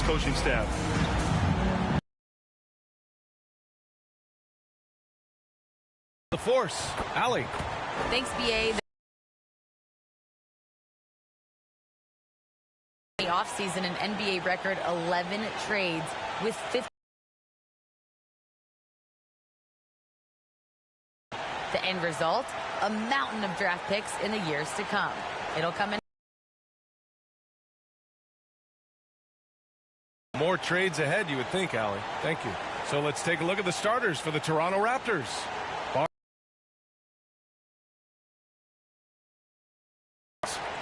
this coaching staff. The force. Allie. Thanks, BA. The offseason, an NBA record 11 trades with 50. The end result, a mountain of draft picks in the years to come. It'll come in. More trades ahead, you would think, Allie. Thank you. So let's take a look at the starters for the Toronto Raptors.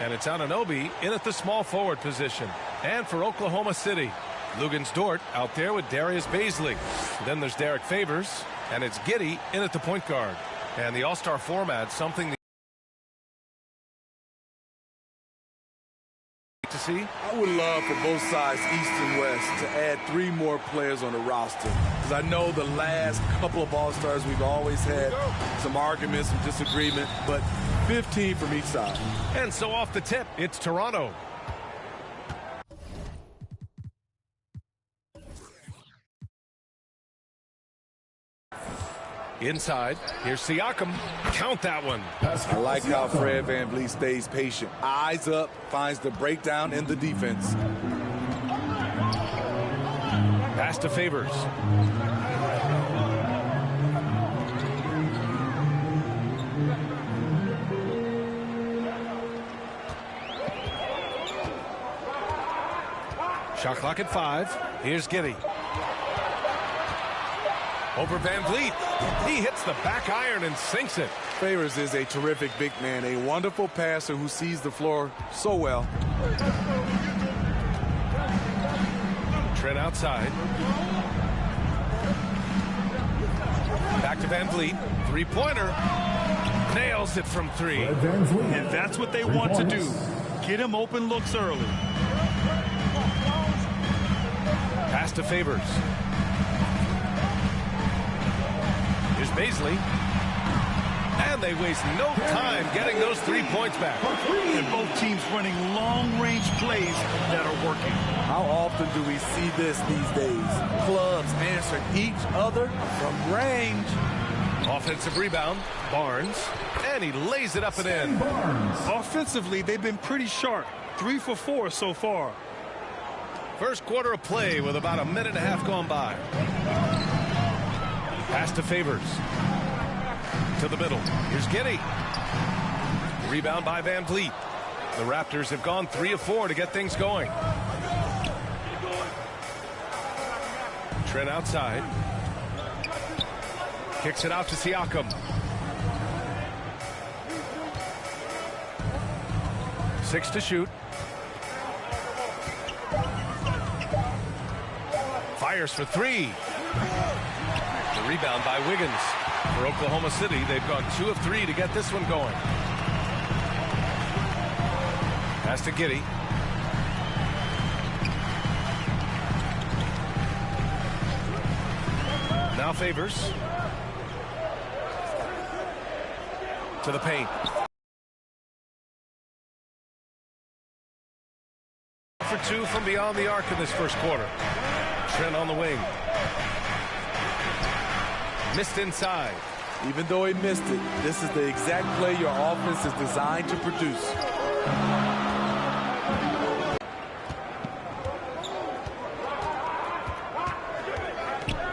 And it's Anunoby in at the small forward position. And for Oklahoma City, Luguentz Dort out there with Darius Bazley. Then there's Derek Favors, and it's Giddey in at the point guard. And the All-Star format, something to see. I would love for both sides, East and West, to add 3 more players on the roster. Because I know the last couple of All-Stars we've always had some arguments, some disagreement, but 15 from each side. And so off the tip, it's Toronto. Inside, here's Siakam. Count that one. I like how Fred VanVleet stays patient. Eyes up, finds the breakdown in the defense. Pass to Favors. Shot clock at 5. Here's Giddey. Over VanVleet. He hits the back iron and sinks it. Favors is a terrific big man, a wonderful passer who sees the floor so well. Trent outside. Back to VanVleet. Three-pointer. Nails it from 3. And that's what they want to do. Get him open looks early. Pass to Favors. Here's Bazley. And they waste no time getting those 3 points back. And both teams running long-range plays that are working. How often do we see this these days? Clubs answering each other from range. Offensive rebound, Barnes. And he lays it up and in. Offensively, they've been pretty sharp. 3 for 4 so far. First quarter of play with about a minute and a half gone by. Pass to Favors. To the middle. Here's Giddey. Rebound by VanVleet. The Raptors have gone 3 of 4 to get things going. Trent outside. Kicks it out to Siakam. 6 to shoot. Fires for 3. The rebound by Wiggins. For Oklahoma City, they've gone 2 of 3 to get this one going. Pass to Giddey. Now Favors. To the paint. For 2 from beyond the arc in this first quarter. Trent on the wing. Missed inside. Even though he missed it, this is the exact play your offense is designed to produce.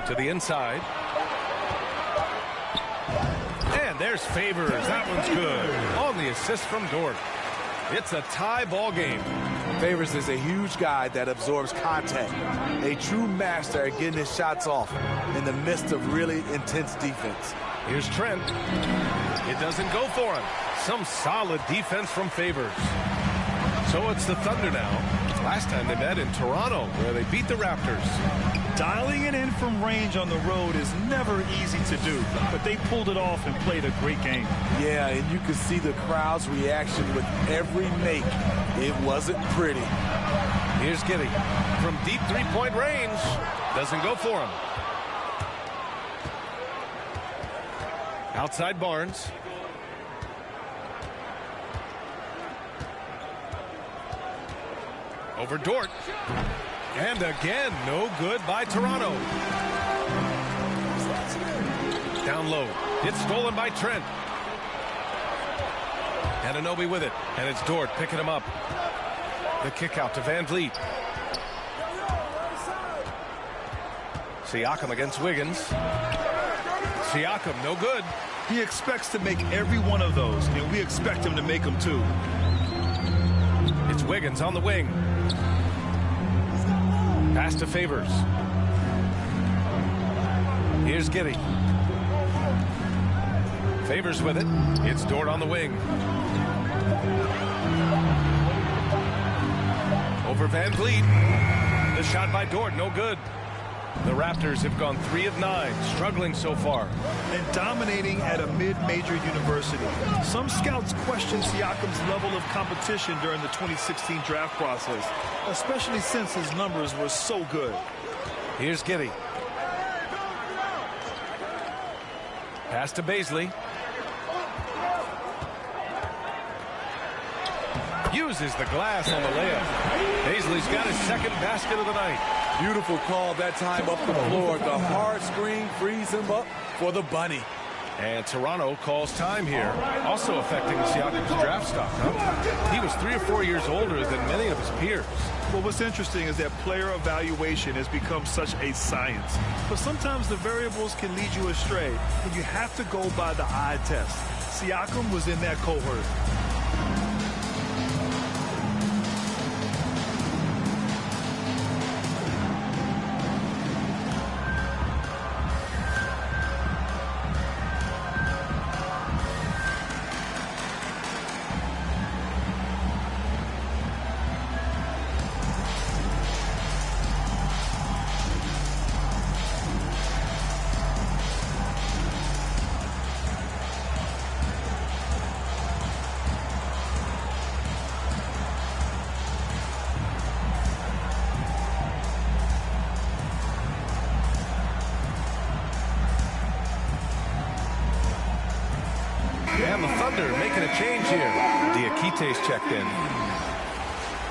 To the inside. And there's Favors. That one's good. On the assist from Dort. It's a tie ball game. Favors is a huge guy that absorbs contact. A true master at getting his shots off in the midst of really intense defense. Here's Trent. It doesn't go for him. Some solid defense from Favors. So it's the Thunder now. Last time they met in Toronto, where they beat the Raptors. Dialing it in from range on the road is never easy to do, but they pulled it off and played a great game. Yeah, and you could see the crowd's reaction with every make. It wasn't pretty. Here's Giddey. From deep three-point range. Doesn't go for him. Outside Barnes. Over Dort. And again, no good by Toronto. Down low. It's stolen by Trent. Anunoby with it. And it's Dort picking him up. The kick out to Van Vliet. Siakam against Wiggins. Siakam, no good. He expects to make every one of those, and we expect him to make them too. It's Wiggins on the wing. Pass to Favors. Here's Giddey. Favors with it. It's Dort on the wing. Over Van Vliet. The shot by Dort, no good. The Raptors have gone 3 of 9, struggling so far. And dominating at a mid-major university. Some scouts question Siakam's level of competition during the 2016 draft process, especially since his numbers were so good. Here's Giddey. Pass to Bazley. Uses the glass on the layup. Bazley's got his second basket of the night. Beautiful call that time up the floor. The hard screen frees him up for the bunny. And Toronto calls time here, also affecting Siakam's draft stock. Huh? He was 3 or 4 years older than many of his peers. Well, what's interesting is that player evaluation has become such a science. But sometimes the variables can lead you astray, and you have to go by the eye test. Siakam was in that cohort. And the Thunder making a change here. Diakite's checked in.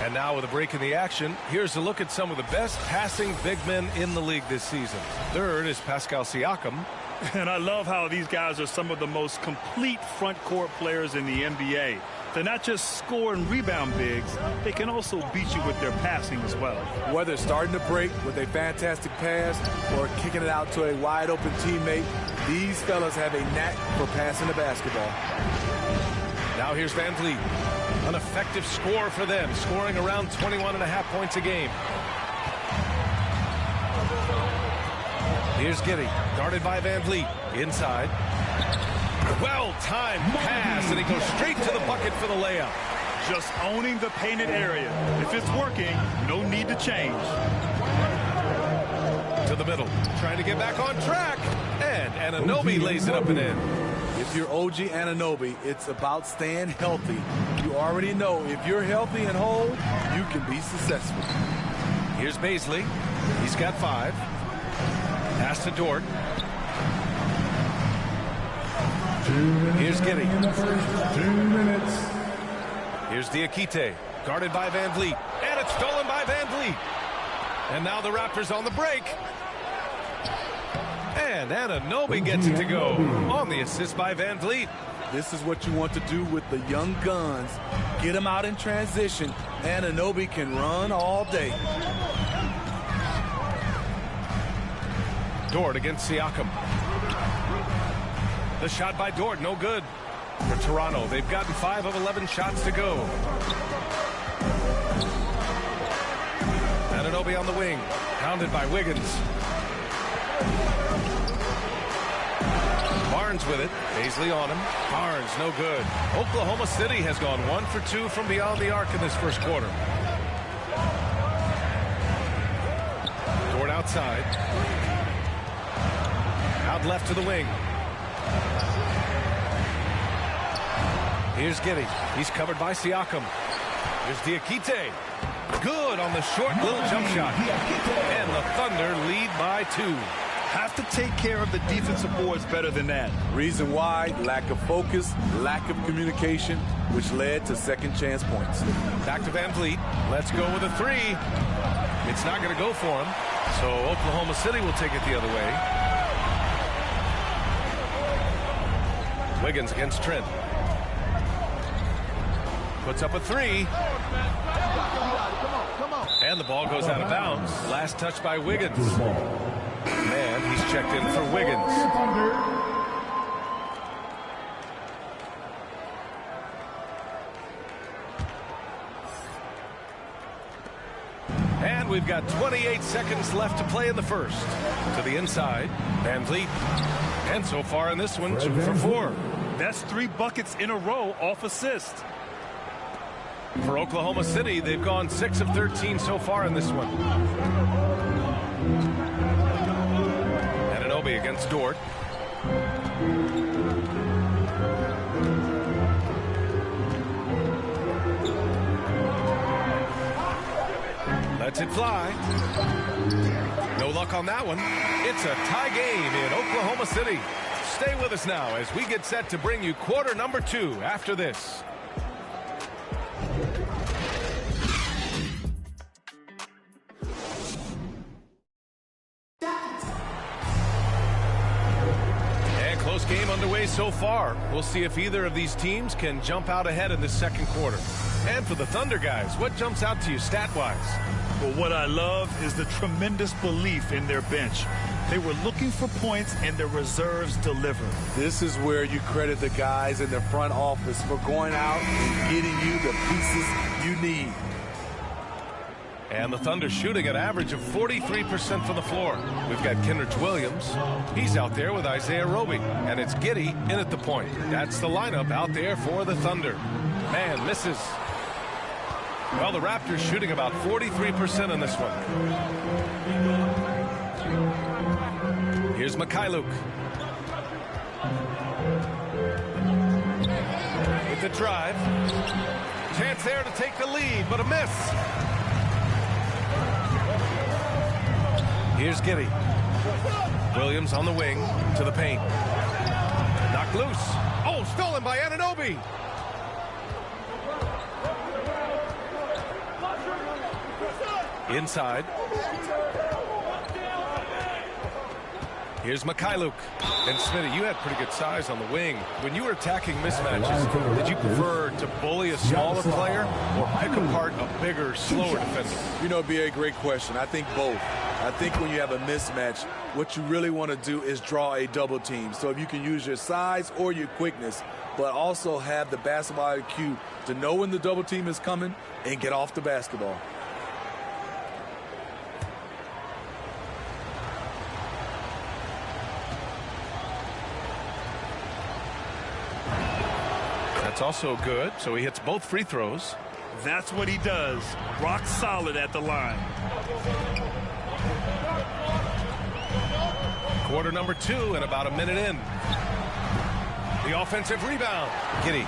And now with a break in the action, here's a look at some of the best passing big men in the league this season. Third is Pascal Siakam. And I love how these guys are some of the most complete front court players in the NBA. They're not just score and rebound bigs, they can also beat you with their passing as well. Whether starting to break with a fantastic pass or kicking it out to a wide open teammate, these fellas have a knack for passing the basketball. Now here's Van Vliet. An effective score for them, scoring around 21.5 points a game. Here's Giddey, guarded by Van Vliet. Inside. Well-timed pass, and he goes straight to the bucket for the layup. Just owning the painted area. If it's working, no need to change. To the middle, trying to get back on track. And Anunoby lays it up and in. If you're OG Anunoby, it's about staying healthy. You already know if you're healthy and whole, you can be successful. Here's Bazley. He's got 5. Pass to Dort. Here's Giddey. 2 minutes. Here's Diakite, guarded by Van Vliet. And it's stolen by Van Vliet. And now the Raptors on the break. And Anunoby gets it to go on the assist by Van Vliet. This is what you want to do with the young guns. Get them out in transition. Anunoby can run all day. Dort against Siakam. The shot by Dort, no good. For Toronto, they've gotten 5 of 11 shots to go. Anunoby on the wing, pounded by Wiggins. Barnes with it. Bazley on him. Barnes, no good. Oklahoma City has gone 1 for 2 from beyond the arc in this first quarter. Dort outside. Out left to the wing. Here's Giddey. He's covered by Siakam. Here's Diakite. Good on the short little jump shot. And the Thunder lead by 2. Have to take care of the defensive boards better than that. Reason why, lack of focus, lack of communication, which led to second chance points. Back to Van Vliet. Let's go with a 3. It's not going to go for him. So Oklahoma City will take it the other way. Wiggins against Trent. Puts up a three. And the ball goes out of bounds. Last touch by Wiggins. And he's checked in for Wiggins. And we've got 28 seconds left to play in the first. To the inside, Van Vliet. And so far in this one, 2 for 4. That's 3 buckets in a row off assist. For Oklahoma City, they've gone 6 of 13 so far in this one. Anunoby against Dort. Lets it fly. No luck on that one. It's a tie game in Oklahoma City. Stay with us now as we get set to bring you quarter number 2 after this. And close game underway so far. We'll see if either of these teams can jump out ahead in this second quarter. And for the Thunder guys, what jumps out to you stat-wise? Well, what I love is the tremendous belief in their bench. They were looking for points, and their reserves delivered. This is where you credit the guys in the front office for going out and getting you the pieces you need. And the Thunder shooting an average of 43% from the floor. We've got Kenrich Williams. He's out there with Isaiah Roby. And it's Giddey in at the point. That's the lineup out there for the Thunder. Man misses. Well, the Raptors shooting about 43% in this one. Here's Mikhailuk. With the drive. Chance there to take the lead, but a miss. Here's Giddey. Williams on the wing to the paint. Knocked loose. Oh, stolen by Anunoby. Inside. Here's Mikhailuk. And Smitty, you had pretty good size on the wing. When you were attacking mismatches, did you prefer to bully a smaller player or pick apart a bigger, slower defender? You know, it'd be a great question. I think both. I think when you have a mismatch, what you really want to do is draw a double team. So if you can use your size or your quickness, but also have the basketball IQ to know when the double team is coming and get off the basketball. That's also good, so he hits both free throws. That's what he does. Rock solid at the line. Quarter number 2 and about a minute in. The offensive rebound. Giddey.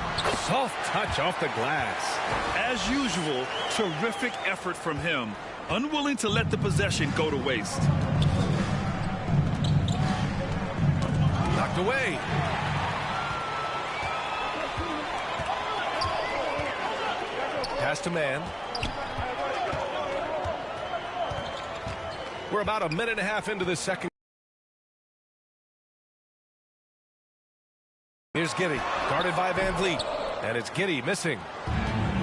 Soft touch off the glass. As usual, terrific effort from him. Unwilling to let the possession go to waste. Knocked away. Pass to man. We're about a minute and a half into this second. Here's Giddey, guarded by Van Vliet, and it's Giddey missing.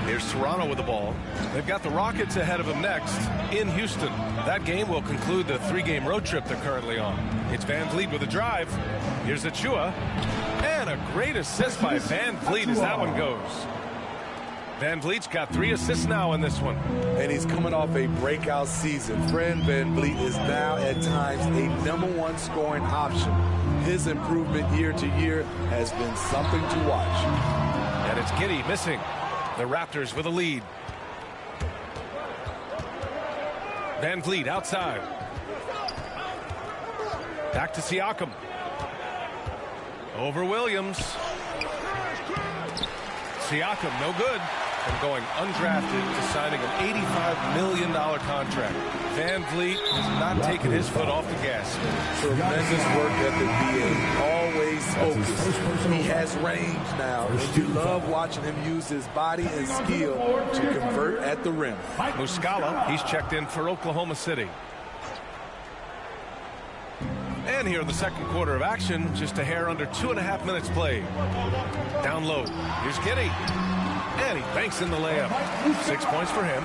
Here's Toronto with the ball. They've got the Rockets ahead of them next in Houston. That game will conclude the 3-game road trip they're currently on. It's Van Vliet with a drive. Here's Achua, and a great assist by Van Vliet as that one goes. Van Vliet's got 3 assists now in this one. And he's coming off a breakout season. Fred Van Vliet is now at times a #1 scoring option. His improvement year to year has been something to watch. And it's Giddey missing. The Raptors with a lead. Van Vliet outside. Back to Siakam. Over Williams. Siakam, no good. From going undrafted to signing an $85 million contract. Van Vliet has not taken his foot off the gas. Tremendous work at the VA. Always stays focused. He has range now, and you love watching him use his body and skill to convert at the rim. Muscala, he's checked in for Oklahoma City. And here in the second quarter of action, just a hair under 2.5 minutes played. Down low, here's Giddey. And he banks in the layup. 6 points for him.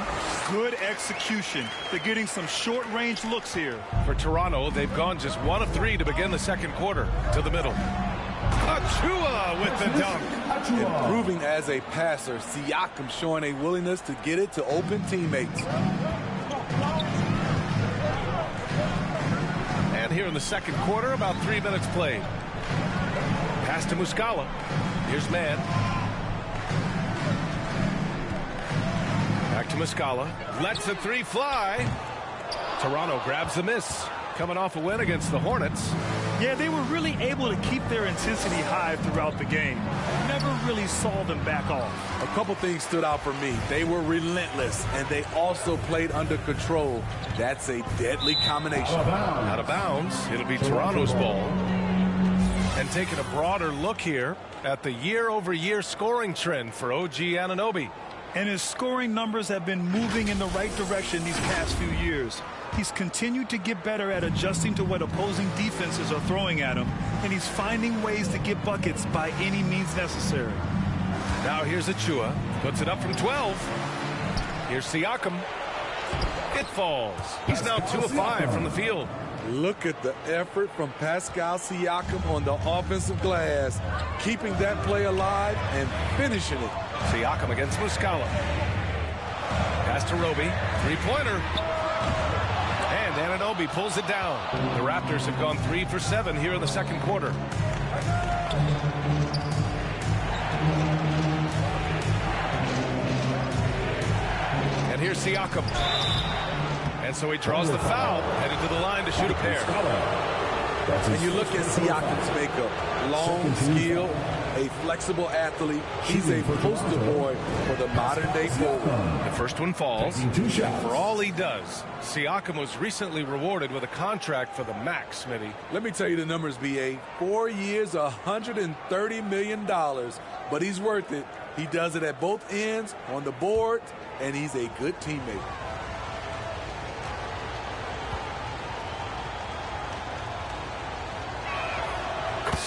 Good execution. They're getting some short-range looks here. For Toronto, they've gone just 1 of 3 to begin the second quarter. To the middle. Achua with the dunk. Improving as a passer, Siakam showing a willingness to get it to open teammates. And here in the second quarter, about 3 minutes played. Pass to Muscala. Here's Mann. Back to Muscala. Lets the 3 fly. Toronto grabs the miss. Coming off a win against the Hornets. Yeah, they were really able to keep their intensity high throughout the game. Never really saw them back off. A couple things stood out for me. They were relentless, and they also played under control. That's a deadly combination. Out of bounds. It'll be Toronto's ball. And taking a broader look here at the year-over-year scoring trend for OG Anunoby. And his scoring numbers have been moving in the right direction these past few years. He's continued to get better at adjusting to what opposing defenses are throwing at him, and he's finding ways to get buckets by any means necessary. Now here's Achua. Puts it up from 12. Here's Siakam. It falls. He's now 2 of 5 from the field. Look at the effort from Pascal Siakam on the offensive glass, keeping that play alive and finishing it. Siakam against Muscala. Pass to Roby. 3-pointer. And Anunoby pulls it down. The Raptors have gone 3 for 7 here in the second quarter. And here's Siakam. And so he draws the foul, headed to the line to shoot a pair. And you look at Siakam's makeup. Long skill, a flexible athlete. He's a poster boy for the modern-day forward. The first one falls. For all he does, Siakam was recently rewarded with a contract for the max, Smitty. Let me tell you the numbers, B.A. 4 years, $130 million. But he's worth it. He does it at both ends, on the board, and he's a good teammate.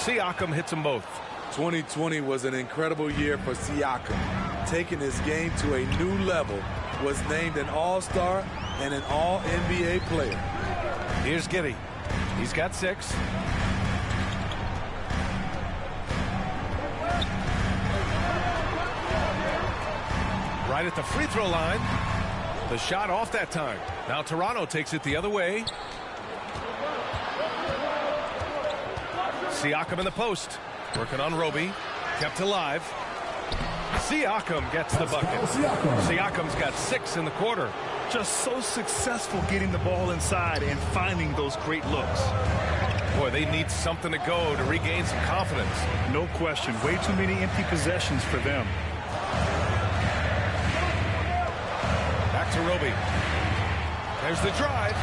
Siakam hits them both. 2020 was an incredible year for Siakam. Taking his game to a new level, was named an All-Star and an All-NBA player. Here's Giddey. He's got 6. Right at the free throw line. The shot off that time. Now Toronto takes it the other way. Siakam in the post. Working on Roby. Kept alive. Siakam gets the bucket. Siakam's got 6 in the quarter. Just so successful getting the ball inside and finding those great looks. Boy, they need something to go to regain some confidence. No question. Way too many empty possessions for them. Back to Roby. There's the drive.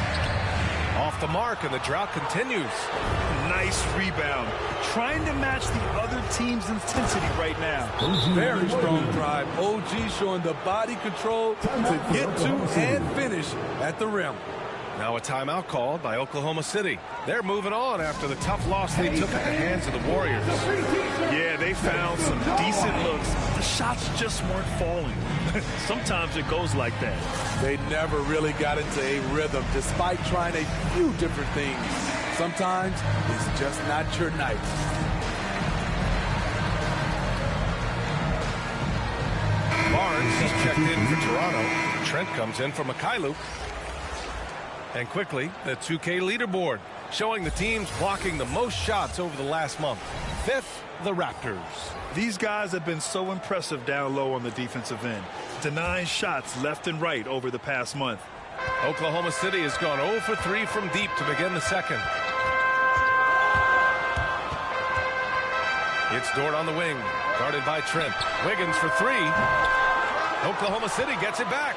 Off the mark, and the drought continues. Nice rebound. Trying to match the other team's intensity right now. Very strong drive. OG showing the body control to get to and finish at the rim. Now a timeout called by Oklahoma City. They're moving on after the tough loss they took at the hands of the Warriors. Yeah, they found some decent looks. The shots just weren't falling. Sometimes it goes like that. They never really got into a rhythm despite trying a few different things. Sometimes it's just not your night. Barnes has checked in for Toronto. Trent comes in for Mikhailuk. And quickly, the 2K leaderboard, showing the teams blocking the most shots over the last month. 5th, the Raptors. These guys have been so impressive down low on the defensive end, denying shots left and right over the past month. Oklahoma City has gone 0 for 3 from deep to begin the second. It's Dort on the wing, guarded by Trent. Wiggins for 3. Oklahoma City gets it back.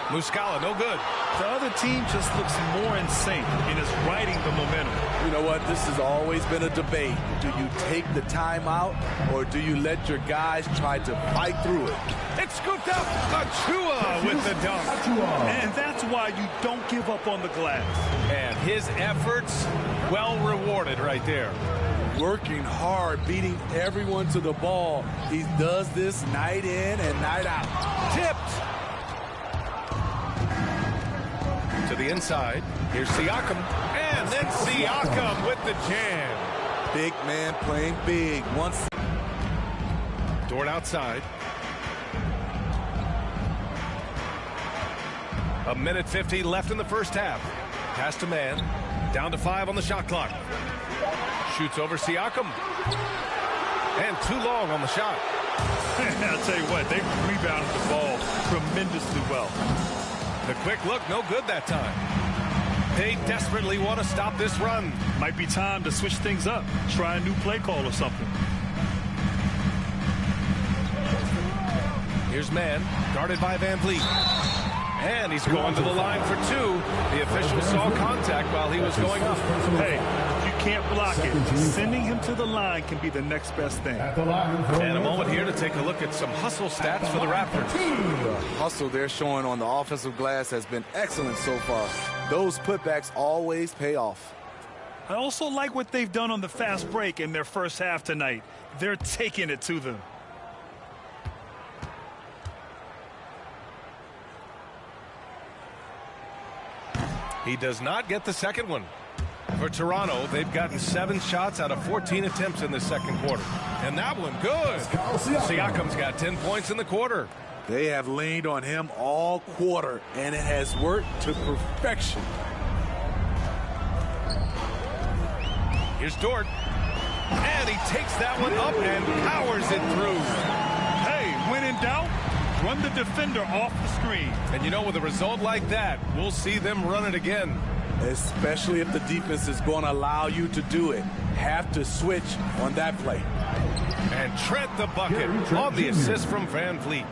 Muscala, no good. The other team just looks more in sync and is riding the momentum. You know what? This has always been a debate. Do you take the timeout or do you let your guys try to fight through it? It's scooped up. Achua with the dunk. And that's why you don't give up on the glass. And his efforts well rewarded right there. Working hard, beating everyone to the ball. He does this night in and night out. Tipped. To the inside. Here's Siakam. And then Siakam with the jam. Big man playing big. Once. Dort outside. 1:50 left in the first half. Pass to man. Down to 5 on the shot clock. Shoots over Siakam. And too long on the shot. I'll tell you what, they rebounded the ball tremendously well. The quick look, no good that time. They desperately want to stop this run. Might be time to switch things up. Try a new play call or something. Here's man, guarded by Van Vliet. And he's going to the line for 2. The official saw contact while he was going up. Hey, you can't block it. Sending him to the line can be the next best thing. And a moment here to take a look at some hustle stats for the Raptors. The hustle they're showing on the offensive glass has been excellent so far. Those putbacks always pay off. I also like what they've done on the fast break in their first half tonight. They're taking it to them. He does not get the second one. For Toronto, they've gotten 7 shots out of 14 attempts in the second quarter. And that one, good. Siakam's got 10 points in the quarter. They have leaned on him all quarter, and it has worked to perfection. Here's Dort. And he takes that one up and powers it through. Hey, when in doubt, run the defender off the screen. And you know, with a result like that, we'll see them run it again. Especially if the defense is going to allow you to do it. Have to switch on that play. And Trent the bucket on the assist from Van Vliet.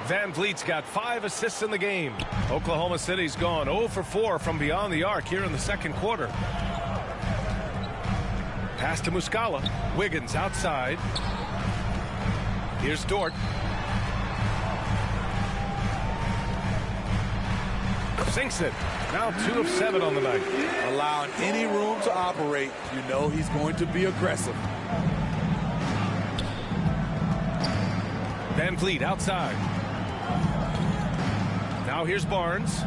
Van Vliet's got 5 assists in the game. Oklahoma City's gone 0 for 4 from beyond the arc here in the second quarter. Pass to Muscala. Wiggins outside. Here's Dort. Sinks it. Now 2 of 7 on the night. Allowing any room to operate, you know he's going to be aggressive. Van Vliet outside. Now here's Barnes.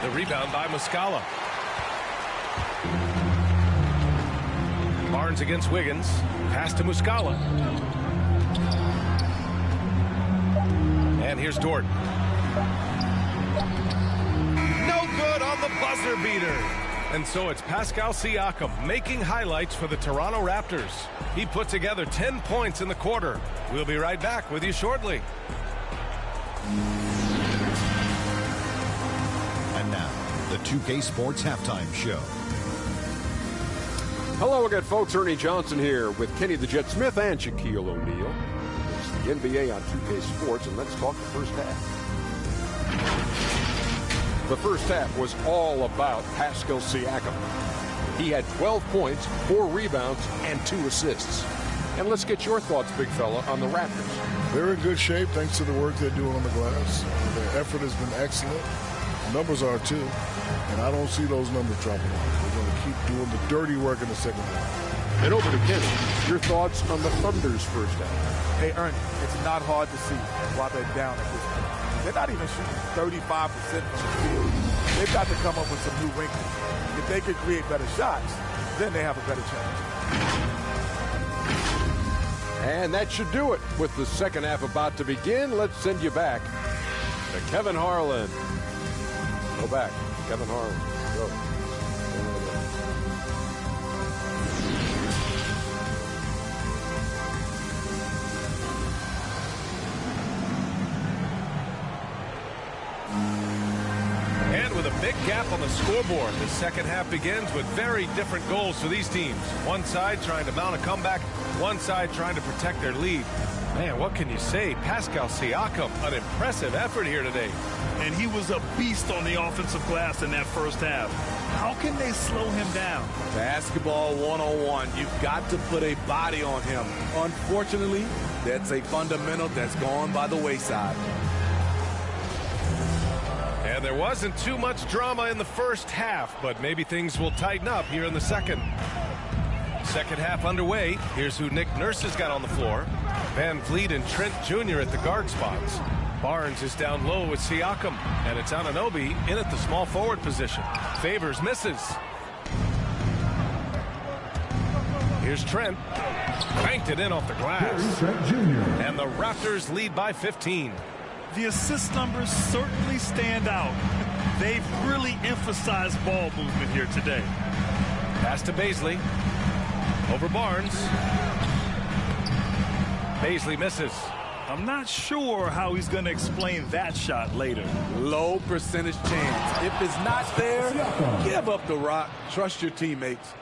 The rebound by Muscala. Barnes against Wiggins. Pass to Muscala. And here's Dort. No good on the buzzer beater. And so it's Pascal Siakam making highlights for the Toronto Raptors. He put together 10 points in the quarter. We'll be right back with you shortly. And now, the 2K Sports Halftime Show. Hello again, folks. Ernie Johnson here with Kenny the Jet Smith and Shaquille O'Neal. It's the NBA on 2K Sports, and let's talk the first half. The first half was all about Pascal Siakam. He had 12 points, 4 rebounds, and 2 assists. And let's get your thoughts, big fella, on the Raptors. They're in good shape thanks to the work they're doing on the glass. Their effort has been excellent. The numbers are too. And I don't see those numbers dropping off. They're going to keep doing the dirty work in the second half. And over to Kenny. Your thoughts on the Thunder's first half? Hey, Ernie, it's not hard to see why they're down at this point. They're not even shooting 35% from the field. They've got to come up with some new wrinkles. If they could create better shots, then they have a better chance. And that should do it. With the second half about to begin, let's send you back to Kevin Harlan. Go back. Kevin Harlan. Go. And with a big gap on the scoreboard. The second half begins with very different goals for these teams. One side trying to mount a comeback, one side trying to protect their lead. Man, what can you say? Pascal Siakam, an impressive effort here today. And he was a beast on the offensive glass in that first half. How can they slow him down? Basketball 101. You've got to put a body on him. Unfortunately, that's a fundamental that's gone by the wayside. And there wasn't too much drama in the first half, but maybe things will tighten up here in the second. Second half underway. Here's who Nick Nurse has got on the floor. Van Vliet and Trent Jr. at the guard spots. Barnes is down low with Siakam, and it's Anunoby in at the small forward position. Favors misses. Here's Trent. Banked it in off the glass. And the Raptors lead by 15. The assist numbers certainly stand out. They've really emphasized ball movement here today. Pass to Bazley. Over Barnes. Bazley misses. I'm not sure how he's going to explain that shot later. Low percentage chance. If it's not there, give up the rock. Trust your teammates.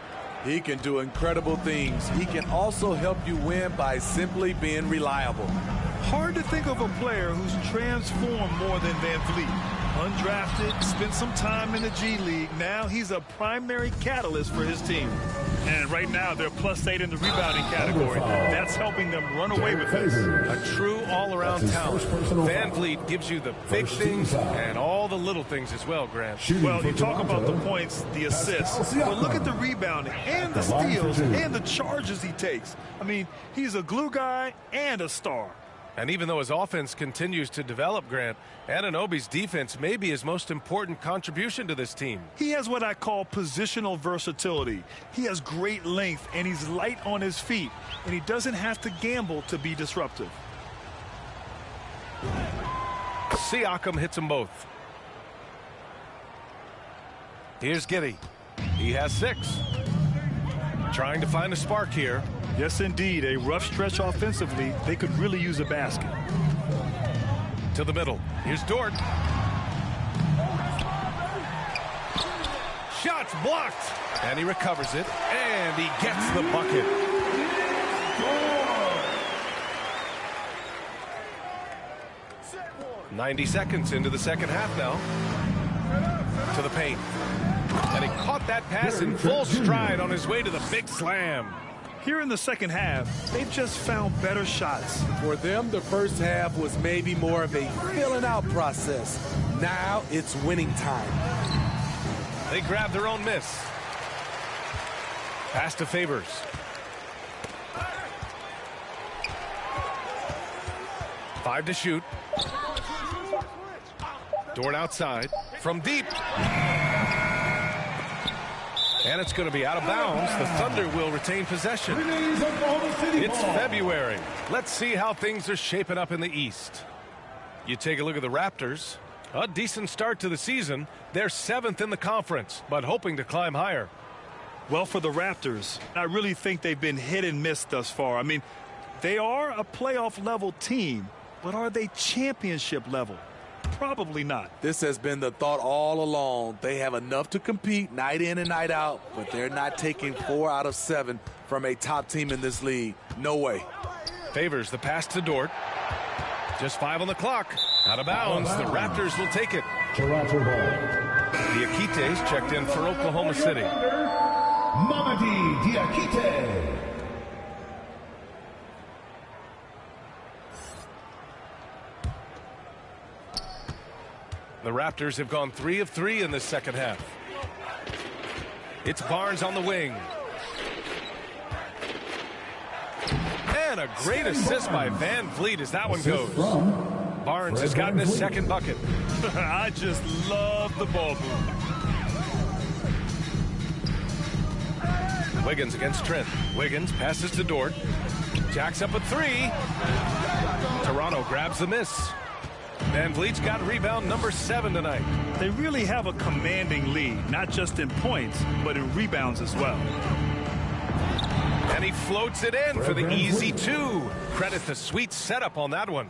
He can do incredible things. He can also help you win by simply being reliable. Hard to think of a player who's transformed more than Van Vliet. Undrafted, spent some time in the G League. Now he's a primary catalyst for his team. And right now they're +8 in the rebounding category. That's helping them run away with this. A true all-around talent. Van Vliet gives you the big things and all the little things as well, Grant. Well, you talk about the points, the assists, but look at the rebounding and the steals and the charges he takes. I mean, he's a glue guy and a star. And even though his offense continues to develop, Grant, Anunoby's defense may be his most important contribution to this team. He has what I call positional versatility. He has great length, and he's light on his feet, and he doesn't have to gamble to be disruptive. Siakam hits them both. Here's Giddey. He has 6. Trying to find a spark here. Yes, indeed. A rough stretch offensively. They could really use a basket. To the middle. Here's Dort. Shots blocked. And he recovers it. And he gets the bucket. "90 seconds into the second half now. To the paint. And he caught that pass in full stride on his way to the big slam. Here in the second half, they've just found better shots. For them, the first half was maybe more of a filling out process. Now it's winning time. They grab their own miss. Pass to Favors. Five to shoot. Dort outside. From deep. And it's going to be out of bounds. The Thunder will retain possession. It's February. Let's see how things are shaping up in the East. You take a look at the Raptors. A decent start to the season. They're 7th in the conference, but hoping to climb higher. Well, for the Raptors, I really think they've been hit and miss thus far. I mean, they are a playoff-level team, but are they championship level? Probably not. This has been the thought all along. They have enough to compete night in and night out, but they're not taking 4 out of 7 from a top team in this league. No way. Favors the pass to Dort. Just 5 on the clock. Out of bounds. The Raptors will take it. The Diakites checked in for Oklahoma City. Mamadi Diakite. The Raptors have gone 3 of 3 in this second half. It's Barnes on the wing. And a great assist by Van Vliet as that one goes. Barnes has gotten his second bucket. I just love the ball movement. Wiggins against Trent. Wiggins passes to Dort. Jacks up a 3. Toronto grabs the miss. Van Vliet's got rebound number 7 tonight. They really have a commanding lead, not just in points, but in rebounds as well. And he floats it in for the easy 2. Credit the sweet setup on that one.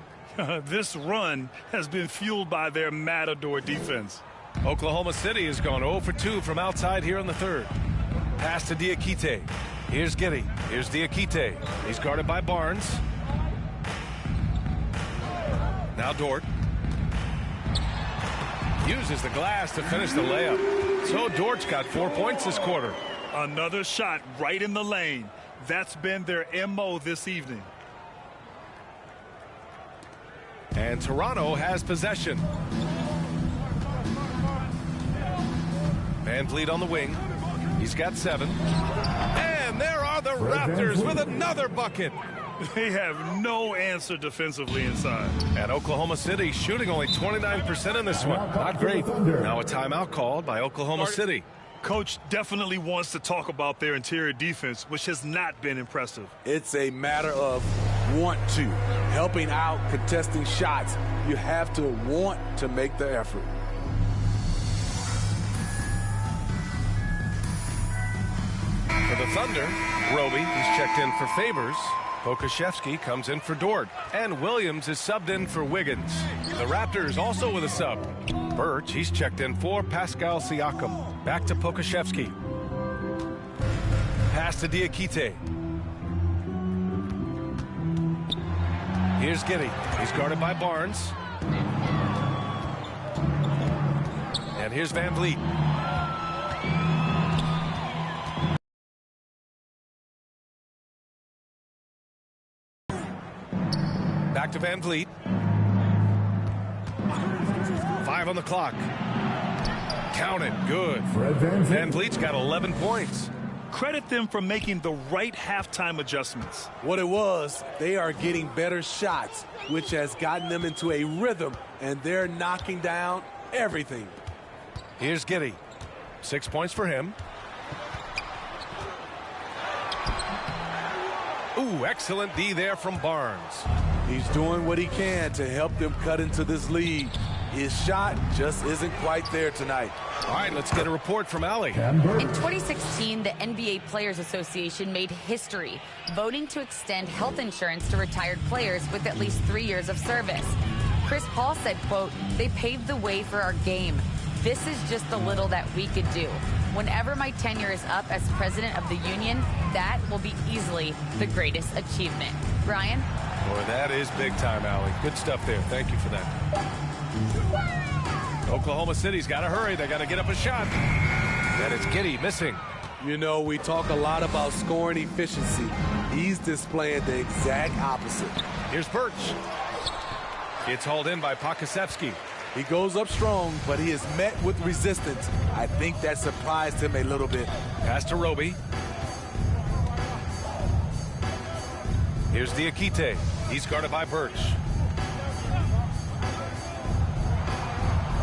This run has been fueled by their Matador defense. Oklahoma City has gone 0 for 2 from outside here in the third. Pass to Diakite. Here's Giddey. Here's Diakite. He's guarded by Barnes. Now Dort. Uses the glass to finish the layup. So Dort's got 4 points this quarter. Another shot right in the lane. That's been their MO this evening. And Toronto has possession. VanVleet on the wing. He's got 7. And there are the Raptors with another bucket. They have no answer defensively inside. And Oklahoma City shooting only 29% in this one. Not great. Now a timeout called by Oklahoma City. Coach definitely wants to talk about their interior defense, which has not been impressive. It's a matter of want to. Helping out, contesting shots. You have to want to make the effort. For the Thunder, Roby, he's checked in for Favors. Pokusevski comes in for Dort. And Williams is subbed in for Wiggins. The Raptors also with a sub. Birch, he's checked in for Pascal Siakam. Back to Pokusevski. Pass to Diakite. Here's Giddey. He's guarded by Barnes. And here's VanVleet. Back to VanVleet. 5 on the clock. Count it. Good. VanVleet's got 11 points. Credit them for making the right halftime adjustments. What it was, they are getting better shots, which has gotten them into a rhythm, and they're knocking down everything. Here's Giddey. 6 points for him. Ooh, excellent D there from Barnes. He's doing what he can to help them cut into this lead. His shot just isn't quite there tonight. All right, let's get a report from Allie. In 2016, the NBA Players Association made history, voting to extend health insurance to retired players with at least 3 years of service. Chris Paul said, quote, "They paved the way for our game. This is just the little that we could do. Whenever my tenure is up as president of the union, that will be easily the greatest achievement." Brian? Boy, that is big time, Allie. Good stuff there. Thank you for that. Oklahoma City's got to hurry. They got to get up a shot. And it's Giddey missing. You know, we talk a lot about scoring efficiency. He's displaying the exact opposite. Here's Birch. It's hauled in by Pokusevski. He goes up strong, but he is met with resistance. I think that surprised him a little bit. Pass to Roby. Here's Diakite. He's guarded by Birch.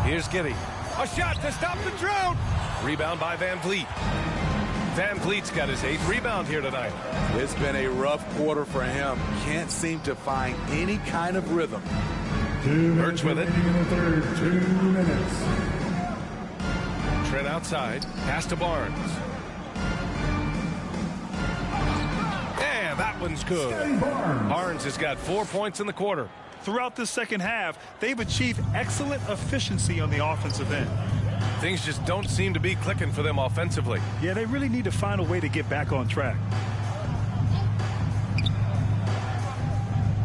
Here's Giddey. A shot to stop the drought. Rebound by VanVleet. VanVleet's got his 8th rebound here tonight. It's been a rough quarter for him. Can't seem to find any kind of rhythm. Birch with it. 2 minutes. Trent outside. Pass to Barnes. And that one's good. Barnes has got 4 points in the quarter. Throughout the second half, they've achieved excellent efficiency on the offensive end. Things just don't seem to be clicking for them offensively. Yeah, they really need to find a way to get back on track.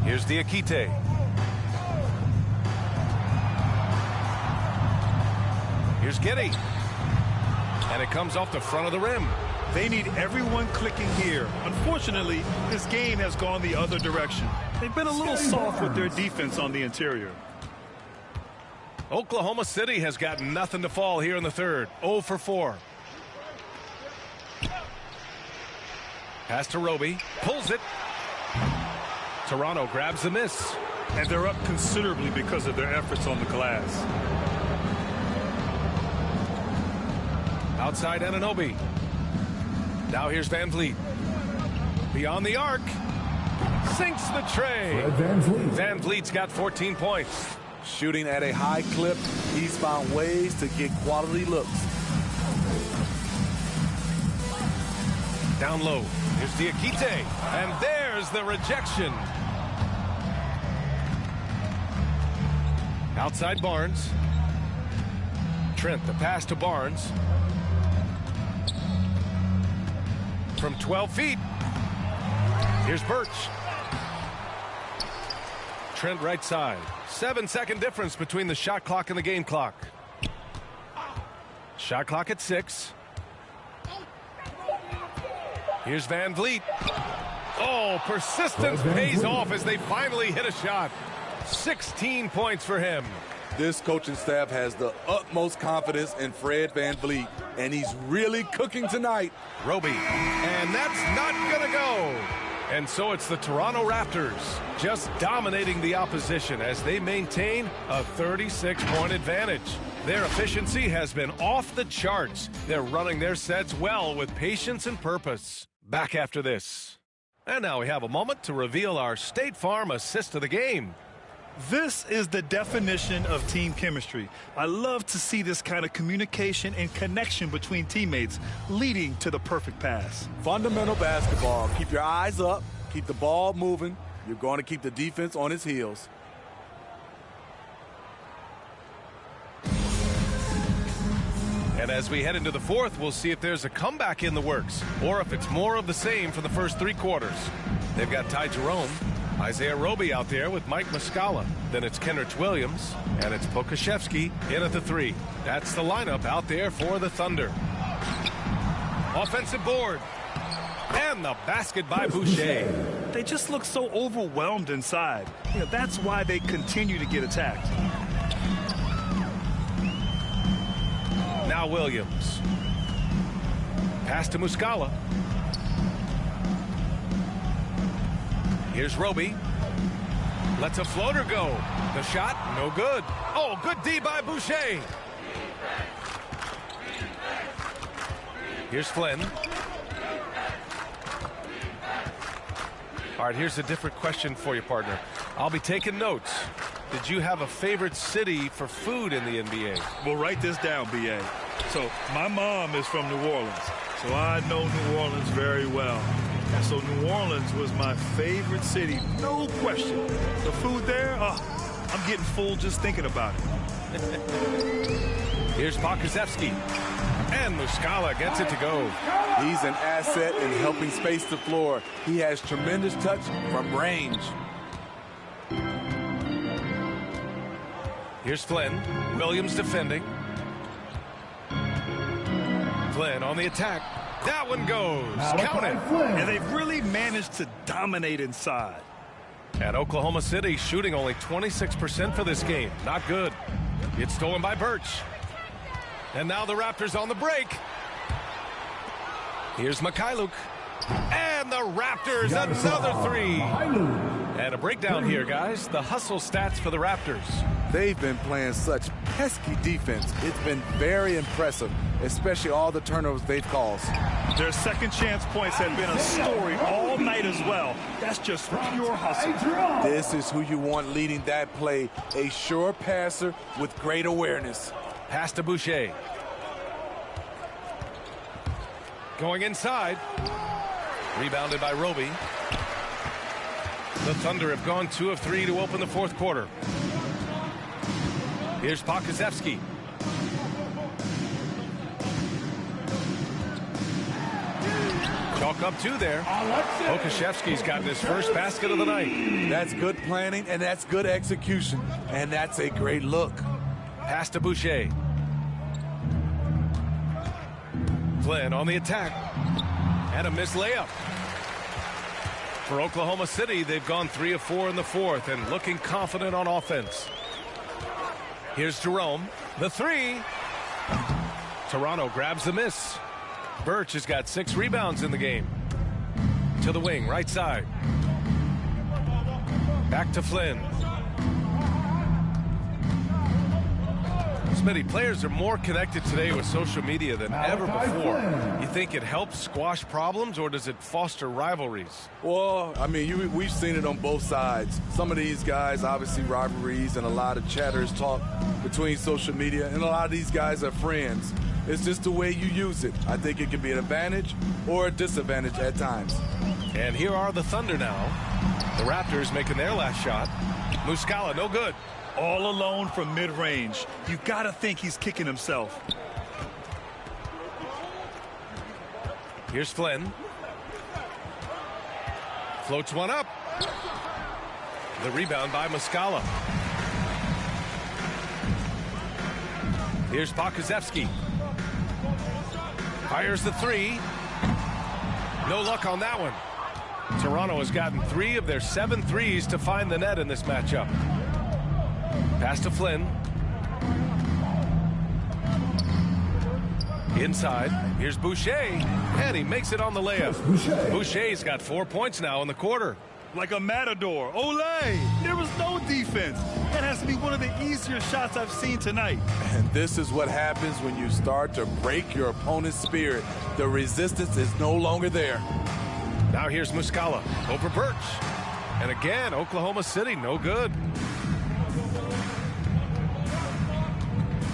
Here's Diakite. Here's Giddey. And it comes off the front of the rim. They need everyone clicking here. Unfortunately, this game has gone the other direction. They've been a little soft with their defense on the interior. Oklahoma City has got nothing to fall here in the third. 0 for 4. Pass to Roby. Pulls it. Toronto grabs the miss. And they're up considerably because of their efforts on the glass. Outside Anunoby. Now here's VanVleet. Beyond the arc. Sinks the tray. VanVleet's got 14 points. Shooting at a high clip, he's found ways to get quality looks. Down low. Here's Diakite. And there's the rejection. Outside Barnes. Trent, the pass to Barnes. From 12 feet. Here's Birch. Trent right side. 7-second difference between the shot clock and the game clock. Shot clock at 6. Here's Van Vliet. Oh, persistence pays off as they finally hit a shot. 16 points for him. This coaching staff has the utmost confidence in Fred Van Vliet, and he's really cooking tonight. Roby, and that's not gonna go. And so it's the Toronto Raptors just dominating the opposition as they maintain a 36-point advantage. Their efficiency has been off the charts. They're running their sets well with patience and purpose. Back after this. And now we have a moment to reveal our State Farm assist of the game. This is the definition of team chemistry. I love to see this kind of communication and connection between teammates leading to the perfect pass. Fundamental basketball. Keep your eyes up. Keep the ball moving. You're going to keep the defense on its heels. And as we head into the fourth, we'll see if there's a comeback in the works or if it's more of the same for the first 3 quarters. They've got Ty Jerome, Isaiah Roby out there with Mike Muscala. Then it's Kenrich Williams, and it's Pokashevsky in at the 3. That's the lineup out there for the Thunder. Offensive board. And the basket by Boucher. They just look so overwhelmed inside. That's why they continue to get attacked. Now Williams. Pass to Muscala. Here's Roby. Lets a floater go. The shot, no good. Oh, good D by Boucher. Here's Flynn. All right, here's a different question for you, partner. I'll be taking notes. Did you have a favorite city for food in the NBA? Well, write this down, B.A. So my mom is from New Orleans, so I know New Orleans very well. And so New Orleans was my favorite city, no question. The food there, I'm getting full just thinking about it. Here's Pokashevsky. And Muscala gets it to go. He's an asset in helping space the floor. He has tremendous touch from range. Here's Flynn. Williams defending. Flynn on the attack. That one goes. Count it. And they've really managed to dominate inside. At Oklahoma City, shooting only 26% for this game. Not good. It's stolen by Birch. And now the Raptors on the break. Here's Mikhailuk. And the Raptors, another 3. And a breakdown here, guys. The hustle stats for the Raptors. They've been playing such pesky defense. It's been very impressive, especially all the turnovers they've caused. Their second chance points have been a story all night as well. That's just pure hustle. This is who you want leading that play. A sure passer with great awareness. Pass to Boucher. Going inside. Rebounded by Roby. The Thunder have gone 2 of 3 to open the fourth quarter. Here's Pokashevsky. Chalk up 2 there. Pokashevsky's gotten his first basket of the night. That's good planning, and that's good execution. And that's a great look. Pass to Boucher. Flynn on the attack. And a missed layup. For Oklahoma City, they've gone 3 of 4 in the fourth and looking confident on offense. Here's Jerome. The 3. Toronto grabs the miss. Birch has got 6 rebounds in the game. To the wing, right side. Back to Flynn. Smitty, players are more connected today with social media than ever before. You think it helps squash problems, or does it foster rivalries? Well, I mean, we've seen it on both sides. Some of these guys, obviously rivalries and a lot of chatters talk between social media, and a lot of these guys are friends. It's just the way you use it. I think it can be an advantage or a disadvantage at times. And here are the Thunder now. The Raptors making their last shot. Muscala, no good. all alone from mid-range. You got to think he's kicking himself. Here's Flynn. Floats one up. The rebound by Muscala. Here's Pokusevski. Fires the three. No luck on that one. Toronto has gotten 3 of their 7 threes to find the net in this matchup. Pass to Flynn. Inside. Here's Boucher. And he makes it on the layup. Boucher's got 4 points now in the quarter. Like a matador. Olé! There was no defense. That has to be one of the easier shots I've seen tonight. And this is what happens when you start to break your opponent's spirit. The resistance is no longer there. Now here's Muscala over Birch. And again, Oklahoma City, no good.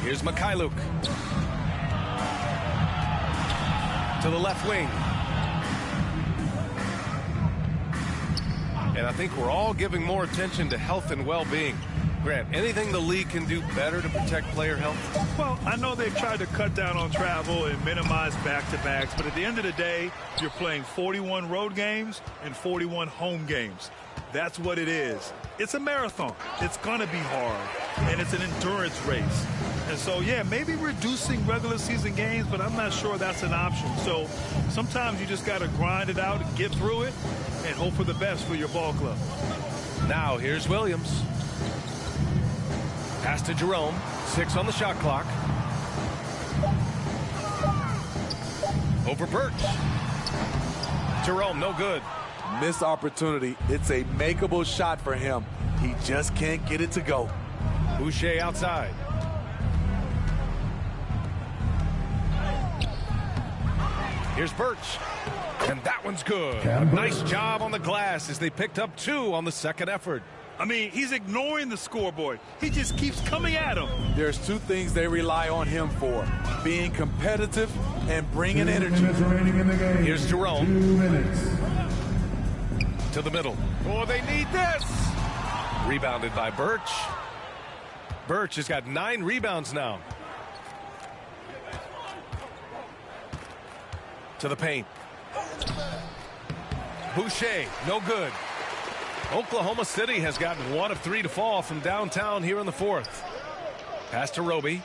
Here's Mikhailuk. To the left wing. And I think we're all giving more attention to health and well-being. Grant, anything the league can do better to protect player health? Well, I know they've tried to cut down on travel and minimize back-to-backs, but at the end of the day, you're playing 41 road games and 41 home games. That's what it is. It's a marathon. It's going to be hard, and it's an endurance race. And so, yeah, maybe reducing regular season games, but I'm not sure that's an option. So sometimes you just got to grind it out, get through it, and hope for the best for your ball club. Now here's Williams. Pass to Jerome. 6 on the shot clock. Over Birch. Jerome, no good. Missed opportunity. It's a makeable shot for him. He just can't get it to go. Boucher outside. Here's Birch. And that one's good. Nice job on the glass as they picked up 2 on the second effort. I mean, he's ignoring the scoreboard. He just keeps coming at him. There's 2 things they rely on him for: being competitive and bringing energy. Here's Jerome. 2 minutes. To the middle. Oh, they need this. Rebounded by Birch. Birch has got 9 rebounds now. To the paint. Boucher, no good. Oklahoma City has gotten 1 of 3 to fall from downtown here in the 4th. Pass to Roby.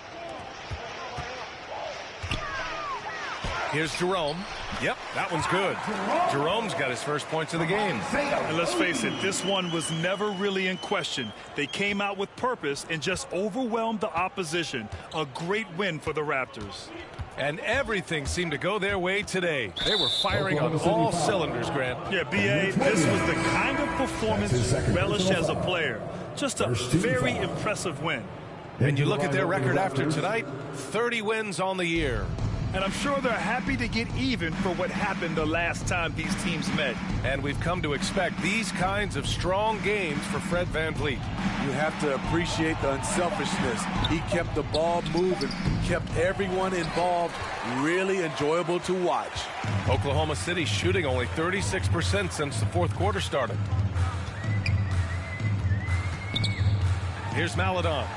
Here's Jerome. Yep, that one's good. Jerome's got his first points of the game. And let's face it, this one was never really in question. They came out with purpose and just overwhelmed the opposition. A great win for the Raptors. And everything seemed to go their way today. They were firing on all cylinders, Grant. Yeah, B.A., this was the kind of performance you relish as a player. Just a very impressive win. And you look at their record after tonight, 30 wins on the year. And I'm sure they're happy to get even for what happened the last time these teams met. And we've come to expect these kinds of strong games for Fred VanVleet. You have to appreciate the unselfishness. He kept the ball moving, kept everyone involved, really enjoyable to watch. Oklahoma City shooting only 36% since the 4th quarter started. Here's Maladon.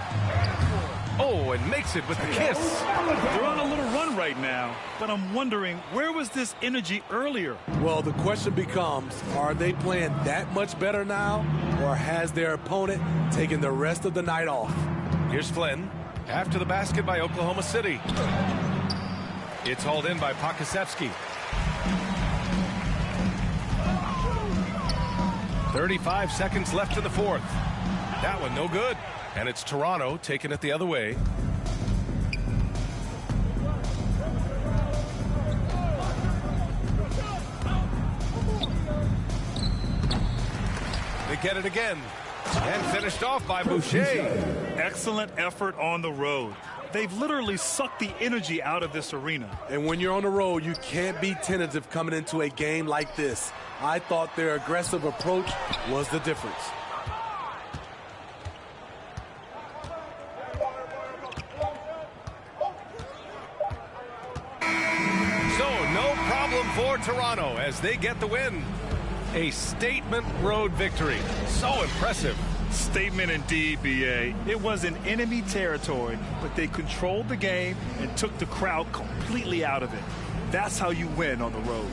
Oh, and makes it with the kiss. They're on a little run right now, but I'm wondering, where was this energy earlier? Well, the question becomes, are they playing that much better now, or has their opponent taken the rest of the night off? Here's Flynn. After the basket by Oklahoma City. It's hauled in by Pokusevski. 35 seconds left in the 4th. That one no good. And it's Toronto taking it the other way. They get it again. And finished off by Boucher. Excellent effort on the road. They've literally sucked the energy out of this arena. And when you're on the road, you can't be tentative coming into a game like this. I thought their aggressive approach was the difference. For Toronto as they get the win. A statement road victory. So impressive. Statement indeed, B.A. It wasn't enemy territory, but they controlled the game and took the crowd completely out of it. That's how you win on the road.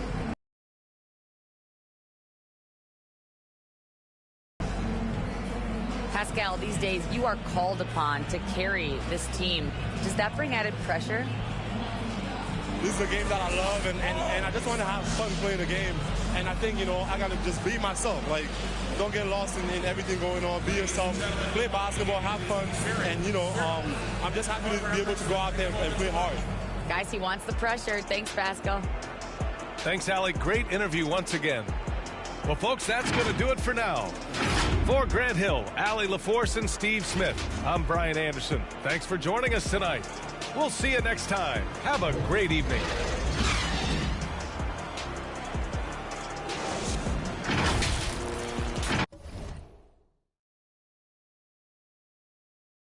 Pascal, these days you are called upon to carry this team. Does that bring added pressure? This is a game that I love, and I just want to have fun playing the game. And I think, I got to just be myself. Like, don't get lost in everything going on. Be yourself. Play basketball, have fun. And, I'm just happy to be able to go out there and play hard. Guys, he wants the pressure. Thanks, Pascal. Thanks, Allie. Great interview once again. Well, folks, that's going to do it for now. For Grant Hill, Allie LaForce, and Steve Smith, I'm Brian Anderson. Thanks for joining us tonight. We'll see you next time. Have a great evening.